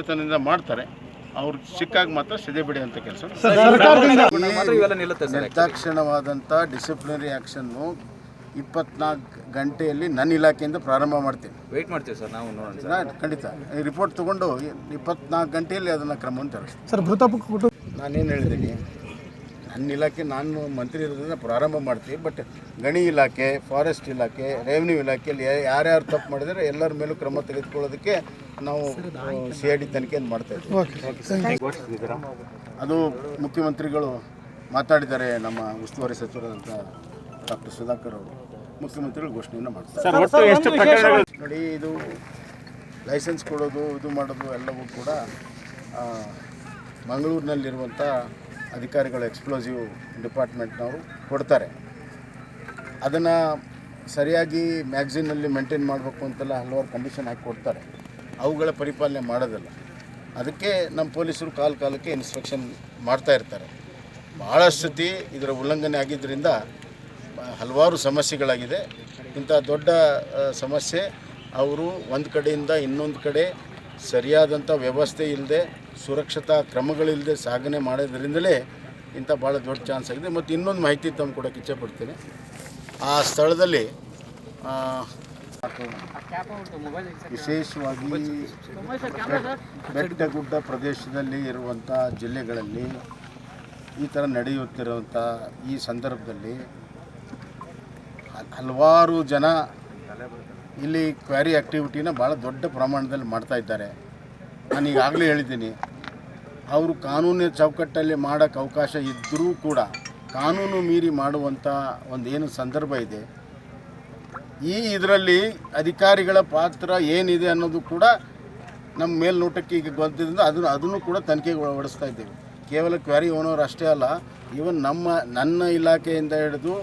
ತನದಿಂದ ಮಾಡ್ತಾರೆ. ಅವ್ರು ಸಿಕ್ಕಾಗ ಮಾತ್ರ ಸಿದೇಬಿಡಿ ಅಂತ ಕೆಲಸ. ನಿರ್ದಾಕ್ಷಿಣ್ಯವಾದಂಥ ಡಿಸಿಪ್ಲಿನರಿ ಆ್ಯಕ್ಷನ್ನು 24 ಗಂಟೆಯಲ್ಲಿ ನನ್ನ ಇಲಾಖೆಯಿಂದ ಪ್ರಾರಂಭ ಮಾಡ್ತೀನಿ. ವೆಯ್ಟ್ ಮಾಡ್ತೀವಿ ಸರ್, ನಾವು ನೋಡೋಣ ಖಂಡಿತ ರಿಪೋರ್ಟ್ ತೊಗೊಂಡು 24 ಗಂಟೆಯಲ್ಲಿ ಅದನ್ನು ಕ್ರಮವನ್ನು ತರಿಸ್ತೀನಿ. ಸರ್ ಮೃತ ನಾನೇನು ಹೇಳಿದ್ದೀನಿ, ನನ್ನ ಇಲಾಖೆ ನಾನು ಮಂತ್ರಿ ಇರೋದ್ರಿಂದ ಪ್ರಾರಂಭ ಮಾಡ್ತೀವಿ. ಬಟ್ ಗಣಿ ಇಲಾಖೆ, ಫಾರೆಸ್ಟ್ ಇಲಾಖೆ, ರೆವಿನ್ಯೂ ಇಲಾಖೆಯಲ್ಲಿ ಯಾರ್ಯಾರು ತಪ್ಪು ಮಾಡಿದರೆ ಎಲ್ಲರ ಮೇಲೂ ಕ್ರಮ ತೆಗೆದುಕೊಳ್ಳೋದಕ್ಕೆ ನಾವು CID ತನಿಖೆಯನ್ನು ಮಾಡ್ತಾಯಿದ್ದೀವಿ. ಅದು ಮುಖ್ಯಮಂತ್ರಿಗಳು ಮಾತಾಡಿದ್ದಾರೆ. ನಮ್ಮ ಉಸ್ತುವಾರಿ ಸಚಿವರಾದಂಥ ಡಾಕ್ಟರ್ ಸುಧಾಕರ್ ಅವರು ಮುಖ್ಯಮಂತ್ರಿಗಳು ಘೋಷಣೆಯನ್ನು ಮಾಡ್ತಾರೆ. ನೋಡಿ, ಇದು ಲೈಸೆನ್ಸ್ ಕೊಡೋದು, ಇದು ಮಾಡೋದು ಎಲ್ಲವೂ ಕೂಡ ಮಂಗಳೂರಿನಲ್ಲಿರುವಂಥ ಅಧಿಕಾರಿಗಳು, ಎಕ್ಸ್ಪ್ಲೋಸಿವ್ ಡಿಪಾರ್ಟ್ಮೆಂಟ್ನವರು ಕೊಡ್ತಾರೆ. ಅದನ್ನು ಸರಿಯಾಗಿ ಮ್ಯಾಗ್ಝಿನಲ್ಲಿ ಮೇಂಟೈನ್ ಮಾಡಬೇಕು ಅಂತೆಲ್ಲ ಹಲವಾರು ಕಂಡೀಷನ್ ಹಾಕಿ ಕೊಡ್ತಾರೆ. ಅವುಗಳ ಪರಿಪಾಲನೆ ಮಾಡೋದಿಲ್ಲ. ಅದಕ್ಕೆ ನಮ್ಮ ಪೊಲೀಸರು ಕಾಲಕ್ಕೆ ಇನ್ಸ್ಪೆಕ್ಷನ್ ಮಾಡ್ತಾ ಇರ್ತಾರೆ. ಭಾಳಷ್ಟು ಸತಿ ಇದರ ಉಲ್ಲಂಘನೆ ಆಗಿದ್ದರಿಂದ ಹಲವಾರು ಸಮಸ್ಯೆಗಳಾಗಿದೆ. ಇಂಥ ದೊಡ್ಡ ಸಮಸ್ಯೆ ಅವರು ಒಂದು ಕಡೆಯಿಂದ ಇನ್ನೊಂದು ಕಡೆ ಸರಿಯಾದಂಥ ವ್ಯವಸ್ಥೆ ಇಲ್ಲದೆ, ಸುರಕ್ಷತಾ ಕ್ರಮಗಳಿಲ್ಲದೆ ಸಾಗಣೆ ಮಾಡೋದ್ರಿಂದಲೇ ಇಂಥ ಭಾಳ ದೊಡ್ಡ ಚಾನ್ಸ್ ಆಗಿದೆ. ಮತ್ತು ಇನ್ನೊಂದು ಮಾಹಿತಿ ತಮ್ಮ ಕೊಡೋಕ್ಕೆ ಇಚ್ಛೆಪಡ್ತೀನಿ. ಆ ಸ್ಥಳದಲ್ಲಿ ವಿಶೇಷವಾಗಿ ಬೆಟ್ಟಗುಡ್ಡ ಪ್ರದೇಶದಲ್ಲಿ ಇರುವಂಥ ಜಿಲ್ಲೆಗಳಲ್ಲಿ ಈ ಥರ ನಡೆಯುತ್ತಿರುವಂಥ ಈ ಸಂದರ್ಭದಲ್ಲಿ ಹಲವಾರು ಜನ ಇಲ್ಲಿ ಕ್ವಾರಿ ಆ್ಯಕ್ಟಿವಿಟಿನ ಭಾಳ ದೊಡ್ಡ ಪ್ರಮಾಣದಲ್ಲಿ ಮಾಡ್ತಾ ಇದ್ದಾರೆ. ನಾನು ಈಗಾಗಲೇ ಹೇಳಿದ್ದೀನಿ, ಅವರು ಕಾನೂನಿನ ಚೌಕಟ್ಟಲ್ಲಿ ಮಾಡೋಕ್ಕೆ ಅವಕಾಶ ಇದ್ದರೂ ಕೂಡ ಕಾನೂನು ಮೀರಿ ಮಾಡುವಂಥ ಏನು ಸಂದರ್ಭ ಇದೆ, ಇದರಲ್ಲಿ ಅಧಿಕಾರಿಗಳ ಪಾತ್ರ ಏನಿದೆ ಅನ್ನೋದು ಕೂಡ ನಮ್ಮ ಮೇಲ್ನೋಟಕ್ಕೆ ಈಗ ಗೊತ್ತಿದ್ದರಿಂದ ಅದನ್ನು ಕೂಡ ತನಿಖೆಗೆ ಒಳಪಡಿಸ್ತಾ ಇದ್ದೇವೆ. ಕೇವಲ ಕ್ವಾರಿ ಓನರ್ ಅಷ್ಟೇ ಅಲ್ಲ, ಈವನ್ ನನ್ನ ಇಲಾಖೆಯಿಂದ ಹಿಡಿದು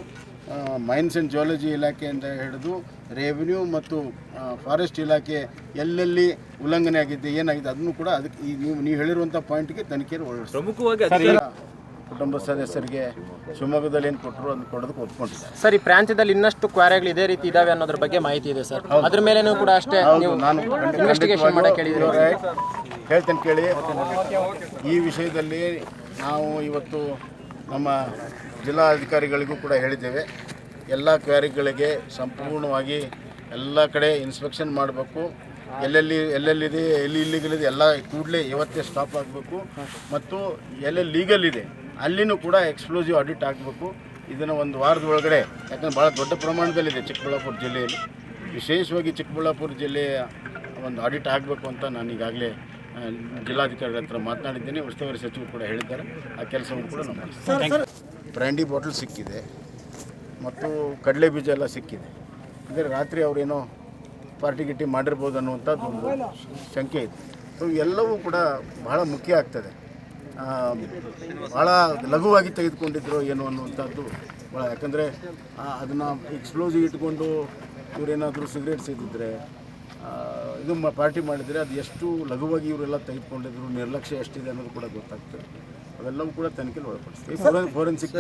ಮೈನ್ಸ್ ಆ್ಯಂಡ್ ಜಿಯಾಲಜಿ ಇಲಾಖೆಯಿಂದ ಹಿಡಿದು ರೆವಿನ್ಯೂ ಮತ್ತು ಫಾರೆಸ್ಟ್ ಇಲಾಖೆ ಎಲ್ಲೆಲ್ಲಿ ಉಲ್ಲಂಘನೆ ಆಗಿದೆ, ಏನಾಗಿದೆ ಅದನ್ನು ಕೂಡ ಅದಕ್ಕೆ ನೀವು ಹೇಳಿರುವಂಥ ಪಾಯಿಂಟ್ಗೆ ತನಿಖೆಯನ್ನು ಒಳಪಡಿಸ್ತಾರೆ. ಪ್ರಮುಖವಾಗಿ ಕುಟುಂಬ ಸದಸ್ಯರಿಗೆ ಶಿವಮೊಗ್ಗದಲ್ಲಿ ಏನು ಕೊಟ್ಟರು ಅದನ್ನು ಕೊಡೋದಕ್ಕೆ ಒಪ್ಕೊಂಡಿದ್ದಾರೆ. ಸರ್, ಈ ಪ್ರಾಂತ್ಯದಲ್ಲಿ ಇನ್ನಷ್ಟು ಕ್ವಾರೆಗಳು ಇದೇ ರೀತಿ ಇದಾವೆ ಅನ್ನೋದ್ರ ಬಗ್ಗೆ ಮಾಹಿತಿ ಇದೆ ಸರ್. ಅದ್ರ ಮೇಲೇನೂ ಕೂಡ ಅಷ್ಟೇ ನಾನು ಇನ್ವೆಸ್ಟಿಗೇಷನ್ ಮಾಡಕ್ಕೆ ಹೇಳಿದ್ದೀನಿ. ಹೇಳ್ತೇನೆ ಕೇಳಿ. ಈ ವಿಷಯದಲ್ಲಿ ನಾವು ಇವತ್ತು ನಮ್ಮ ಜಿಲ್ಲಾಧಿಕಾರಿಗಳಿಗೂ ಕೂಡ ಹೇಳಿದ್ದೇವೆ. ಎಲ್ಲ ಕ್ವಾರಿಗಳಿಗೆ ಸಂಪೂರ್ಣವಾಗಿ ಎಲ್ಲ ಕಡೆ ಇನ್ಸ್ಪೆಕ್ಷನ್ ಮಾಡಬೇಕು. ಎಲ್ಲೆಲ್ಲಿದೆ, ಎಲ್ಲಿ ಇಲ್ಲಿಗಲಿದೆ ಎಲ್ಲ ಕೂಡಲೇ ಇವತ್ತೇ ಸ್ಟಾಪ್ ಆಗಬೇಕು. ಮತ್ತು ಎಲ್ಲೆಲ್ಲಿ ಲೀಗಲ್ ಇದೆ ಅಲ್ಲಿನೂ ಕೂಡ ಎಕ್ಸ್ಪ್ಲೋಸಿವ್ ಆಡಿಟ್ ಆಗಬೇಕು. ಇದನ್ನು ಒಂದು ವಾರದ ಒಳಗಡೆ, ಯಾಕಂದರೆ ಭಾಳ ದೊಡ್ಡ ಪ್ರಮಾಣದಲ್ಲಿದೆ ಚಿಕ್ಕಬಳ್ಳಾಪುರ ಜಿಲ್ಲೆಯಲ್ಲಿ. ವಿಶೇಷವಾಗಿ ಚಿಕ್ಕಬಳ್ಳಾಪುರ ಜಿಲ್ಲೆಯ ಒಂದು ಆಡಿಟ್ ಆಗಬೇಕು ಅಂತ ನಾನು ಈಗಾಗಲೇ ಜಿಲ್ಲಾಧಿಕಾರಿಗಳ ಹತ್ರ ಮಾತನಾಡಿದ್ದೇನೆ. ಉಸ್ತುವಾರಿ ಸಚಿವರು ಕೂಡ ಹೇಳಿದ್ದಾರೆ. ಆ ಕೆಲಸವನ್ನು ಕೂಡ ನಾವು ಮಾಡ್ತೀವಿ. ಬ್ರ್ಯಾಂಡಿ ಬಾಟಲ್ ಸಿಕ್ಕಿದೆ ಮತ್ತು ಕಡಲೆ ಬೀಜ ಎಲ್ಲ ಸಿಕ್ಕಿದೆ. ಅಂದರೆ ರಾತ್ರಿ ಅವರೇನೋ ಪಾರ್ಟಿ ಗಿಟ್ಟಿ ಮಾಡಿರ್ಬೋದು ಅನ್ನುವಂಥದ್ದು ಒಂದು ಶಂಕೆ ಇದೆ. ಸೊ ಎಲ್ಲವೂ ಕೂಡ ಬಹಳ ಮುಖ್ಯ ಆಗ್ತದೆ. ಭಾಳ ಲಘುವಾಗಿ ತೆಗೆದುಕೊಂಡಿದ್ರು ಏನು ಅನ್ನುವಂಥದ್ದು ಭಾಳ, ಯಾಕಂದರೆ ಅದನ್ನು ಎಕ್ಸ್ಪ್ಲೋಸಿವ್ ಇಟ್ಕೊಂಡು ಇವರೇನಾದರೂ ಸಿಗರೇಟ್ ಸೇದಿದ್ರೆ, ಇದು ಪಾರ್ಟಿ ಮಾಡಿದರೆ ಅದು ಎಷ್ಟು ಲಘುವಾಗಿ ಇವರೆಲ್ಲ ತೆಗೆದುಕೊಂಡಿದ್ರು, ನಿರ್ಲಕ್ಷ್ಯ ಎಷ್ಟಿದೆ ಅನ್ನೋದು ಕೂಡ ಗೊತ್ತಾಗ್ತದೆ. ಅವೆಲ್ಲವೂ ಕೂಡ ತನಿಖೆಗೆ ಒಳಪಡಿಸ್ತೀವಿ. ಫೋರೆನ್ಸಿಕ್